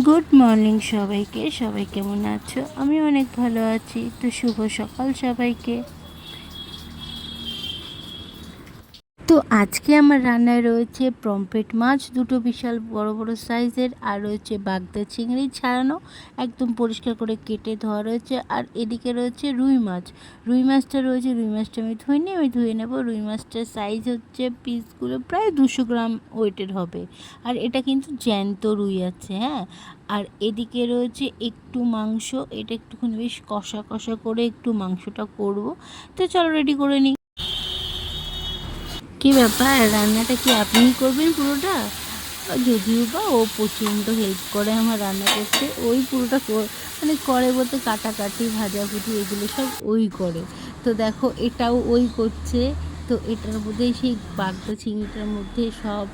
Good morning সবাইকে। সবাই কেমন আছো? আমি অনেক ভালো আছি। তো শুভ সকাল সবাইকে। তো আজকে আমার রান্নায় রয়েছে পমফ্রেট মাছ দুটো বিশাল বড় বড় সাইজের, আর রয়েছে বাগদা চিংড়ি ছাড়ানো, একদম পরিষ্কার করে কেটে ধোয়া রয়েছে। আর এদিকে রয়েছে রুই মাছ। রুই মাছটা রয়েছে, রুই মাছটা আমি ধুইনি, আমি ধুয়ে নেবো। রুই মাছটার সাইজ হচ্ছে, পিসগুলো প্রায় 200 গ্রাম ওয়েটের হবে। আর এটা কিন্তু জ্যান্ত রুই আছে, হ্যাঁ। আর এদিকে রয়েছে একটু মাংস, এটা একটুখানি বেশ কষা কষা করে একটু মাংসটা করব। তো চলো রেডি করে নিই। কী ব্যাপার, রান্নাটা কি আপনিই করবেন পুরোটা? যদিও বা ও প্রচণ্ড হেল্প করে আমার রান্না করতে, ওই পুরোটা মানে করে বলতে কাটাকাটি ভাজাভুজি এগুলো সব ওই করে। তো দেখো এটাও ওই করছে। তো এটার মধ্যে সেই বাগদা চিংড়িটার মধ্যে সব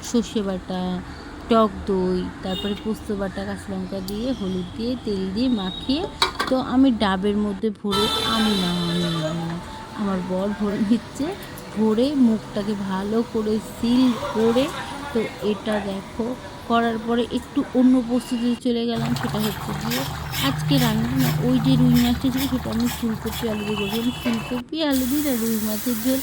সর্ষে বাটা, টক দই, তারপরে পোস্ত বাটা, কাঁচা লঙ্কা দিয়ে, হলুদ দিয়ে, তেল দিয়ে মাখিয়ে, তো আমি ডাবের মধ্যে ভরে, আমি না আমার বর ভরে নিচ্ছে। ভরে মুখটাকে ভালো করে সিল করে, তো এটা দেখো করার পরে একটু অন্য প্রস্তুতিতে চলে গেলাম। সেটা হচ্ছে গিয়ে আজকে রান্না না, ওই যে রুই মাছটা ছিল সেটা আমি ফুলকপি আলু দিয়ে করবো। আমি ফুলকপি আলু দিয়ে না রুই মাছের ঝোল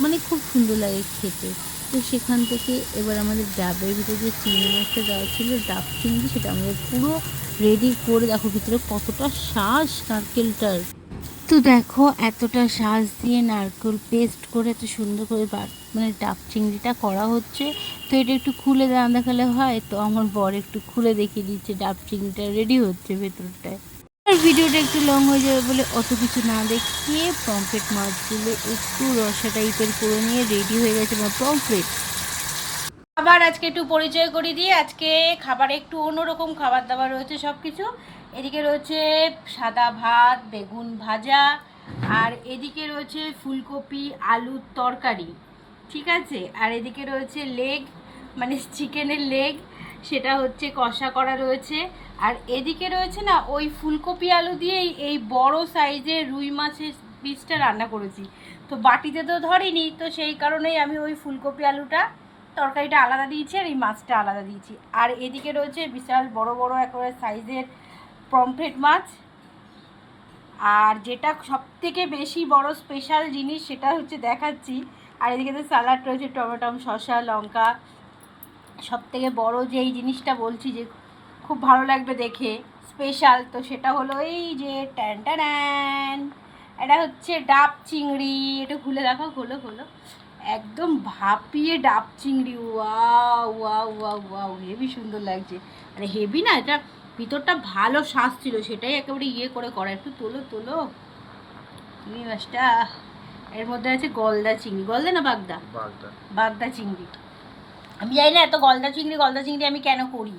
মানে খুব সুন্দর লাগে খেতে। তো সেখান থেকে এবার আমাদের ডাবের ভিতরে যে চিংড়ি মাছটা দেওয়া ছিল, ডাব চিংড়ি, সেটা আমাদের পুরো রেডি করে, দেখো ভিতরে কতটা শাঁস নারকেলটার। তো দেখো এতটা শাঁস দিয়ে নারকেল পেস্ট করে এত সুন্দর করে মানে ডাব চিংড়িটা করা হচ্ছে। তো এটা একটু খুলে দেখালে হয়, তো আমার বর একটু খুলে দেখিয়ে দিচ্ছে ডাব চিংড়িটা রেডি হচ্ছে ভেতরটায়। আর ভিডিওটা একটু লং হয়ে যাবে বলে অত কিছু না দেখিয়ে পমফ্রেট মাছগুলো একটু রসা টাইপের করে নিয়ে রেডি হয়ে গেছে আমার পমফ্রেট। আবার আজকে একটু পরিচয় করে দিয়ে, আজকে খাবারে একটু অন্যরকম খাবার দাবার রয়েছে সব কিছু। এদিকে রয়েছে সাদা ভাত, বেগুন ভাজা, আর এদিকে রয়েছে ফুলকপি আলুর তরকারি, ঠিক আছে। আর এদিকে রয়েছে লেগ, মানে চিকেনের লেগ, সেটা হচ্ছে কষা করা রয়েছে। আর এদিকে রয়েছে না ওই ফুলকপি আলু দিয়েই এই বড় সাইজের রুই মাছের পিসটা রান্না করেছি। তো বাটিতে তো ধরিনি, তো সেই কারণেই আমি ওই ফুলকপি আলুটা তরকারিটা আলাদা দিয়েছি আর এই মাছটা আলাদা দিয়েছি। আর এদিকে রয়েছে বিশাল বড় বড় একেবারে সাইজের পমফ্রেট মাছ। আর যেটা সবথেকে বেশি বড় স্পেশাল জিনিস সেটা হচ্ছে দেখাচ্ছি। আর এদিকে তো স্যালাড রয়েছে, টমেটো, শসা, লঙ্কা। সবথেকে বড় যেই জিনিসটা বলছি যে খুব ভালো লাগবে দেখে স্পেশাল, তো সেটা হলো এই যে ট্যান ট্যান, এটা হচ্ছে ডাব চিংড়ি। এটা খুলে দেখো, খোলো খোলো, একদম ভাপিয়ে ডাব চিংড়ি। Wow wow wow wow, heavy সুন্দর লাগছে। আরে হেভি না, এটা ভিতরটা ভালো শ্বাস ছিল, সেটাই একেবারে ইয়ে করে করা। একটু তোলো তোলো চিংড়ি মাছটা। এর মধ্যে আছে গলদা চিংড়ি, গলদা না বাগদা, বাগদা চিংড়ি। আমি জানি না এত গলদা চিংড়ি আমি কেন করি।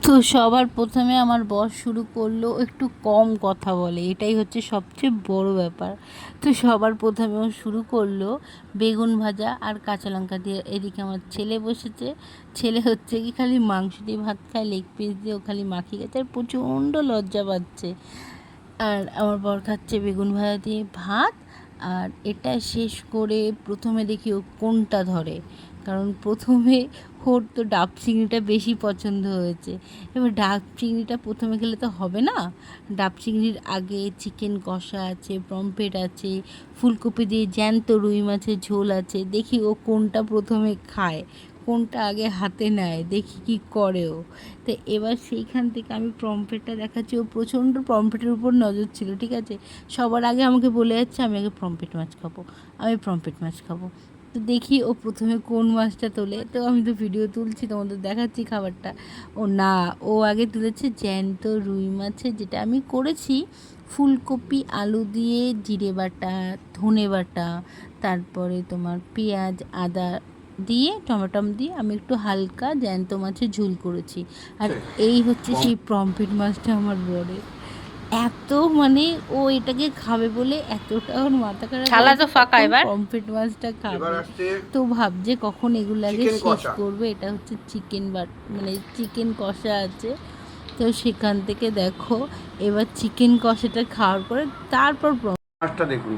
তো সবার প্রথমে আমার বস শুরু করলো একটু কম কথা বলে, এটাই হচ্ছে সবচেয়ে বড় ব্যাপার। তো সবার প্রথমে ও শুরু করলো বেগুন ভাজা আর কাঁচা লঙ্কা দিয়ে। এদিকে আমার ছেলে বসেছে, ছেলে হচ্ছে কি খালি মাংস দিয়ে ভাত খায়, লেগ পিস দিয়ে ও খালি মাখিয়ে গেছে, আর প্রচণ্ড লজ্জা পাচ্ছে। আর আমার বর খাচ্ছে বেগুন ভাজা দিয়ে ভাত। আর এটা শেষ করে প্রথমে দেখি ও কোনটা ধরে, কারণ প্রথমে ওর তো ডাব চিংড়িটা বেশি পছন্দ হয়েছে। এবার ডাব চিংড়িটা প্রথমে খেলে তো হবে না, ডাব চিংড়ির আগে চিকেন কষা আছে, পমফ্রেট আছে, ফুলকপি দিয়ে জ্যান্ত রুই মাছের ঝোল আছে। দেখি ও কোনটা প্রথমে খায়, কোনটা আগে হাতে নেয়, দেখি কি করে ও। তো এবার সেইখান থেকে আমি পমফ্রেটটা দেখাচ্ছি, ও প্রচণ্ড পমফ্রেটের উপর নজর ছিল, ঠিক আছে। সবার আগে আমাকে বলে যাচ্ছে আমি আগে পমফ্রেট মাছ খাবো, আমি পমফ্রেট মাছ খাবো। তো দেখি ও প্রথমে কোন মাছটা তোলে। তো আমি তো ভিডিও তুলছি, তোমাদের দেখাচ্ছি খাবারটা। ও না, ও আগে তুলেছে জ্যান্ত রুই মাছের, যেটা আমি করেছি ফুলকপি আলু দিয়ে, জিরে বাটা, ধনে বাটা, তারপরে তোমার পেঁয়াজ আদা দিয়ে, টমেটো দিয়ে আমি একটু হালকা জ্যান্ত মাছের ঝোল করেছি। আর এই হচ্ছে সেই পমফ্রেট মাছটা আমার বরের। এত মানে ও এটাকে খাবে বলে এতটা ওর মাথা খারাপ থালা তো ফাঁকা এবার। পমফ্রেট মাছটা এবার খাবে। আসছে তো ভাবছে কখন এগুলো আগে চিকেন শেষ কষা। করবে। এটা হচ্ছে চিকেন মানে চিকেন কষা আছে। তো সেখান থেকে দেখো এবার চিকেন কষাটা খাওয়ার পরে তারপর মাছটা দেখুন,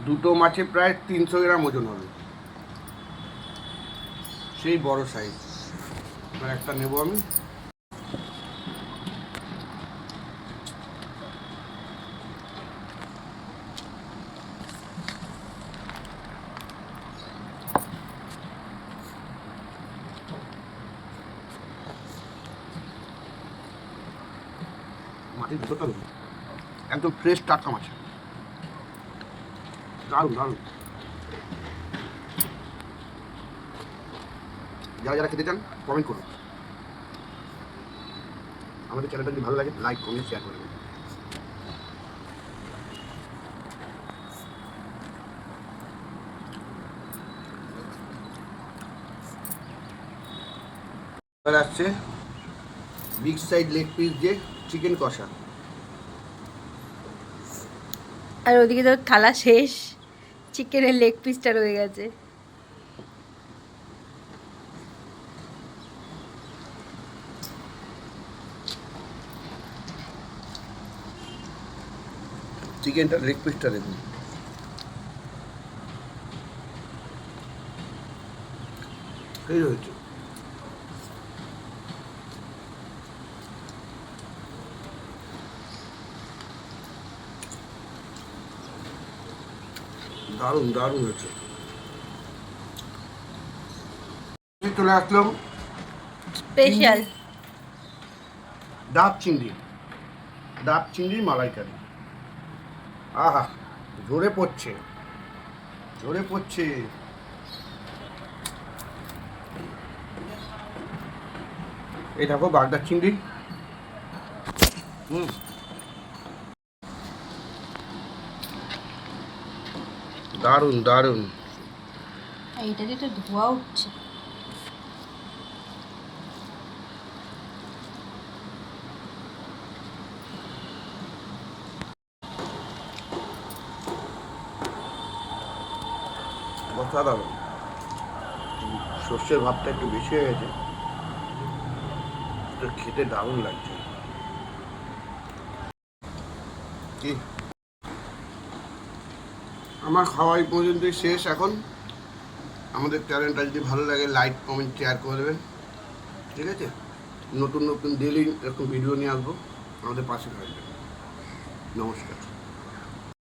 দুটো মাছে প্রায় 300 গ্রাম ওজন হবে, সেই বড় সাইজ। এবার একটা নেব আমি। মাছের ভিতরটা দেখুন, একদম ফ্রেশ টাটকা মাছ, দারুণ দারুণ। যারা যারা খেতে চান কমেন্ট করুন, আমাদের চ্যানেলটা যদি ভালো লাগে লাইক কমেন্ট শেয়ার করে দেবেন। এবার আসছে বিগ সাইড লেগ পিস দিয়ে চিকেন কষা। আর ওদিকে তো থালা শেষ, চিকেনের লেগ পিসটা রয়ে গেছে। চিকেনটা লেগ পিসটা দেখুন, এই রয়েছে। দারুণ দারুণ হয়েছে। চলে আসলাম স্পেশাল ডাব চিংড়ি, ডাব চিংড়ির মালাইকারি। আহা, ঝরে পড়ছে ঝরে পড়ছে। এই দেখো বাগদা চিংড়ি। দারুণ দারুণ। এইটা যেটা ধোয়া উঠছে। অসাধারণ। সর্ষের ভাতটা একটু বেশি হয়ে গেছে, তো খেতে দারুণ লাগছে। কি আমার খাওয়াই পর্যন্তই শেষ। এখন আমাদের চ্যানেলটা যদি ভালো লাগে লাইক কমেন্ট শেয়ার করে দেবেন, ঠিক আছে? নতুন নতুন ডেইলি এরকম ভিডিও নিয়ে আসবো, আমাদের পাশে থাকবেন। নমস্কার।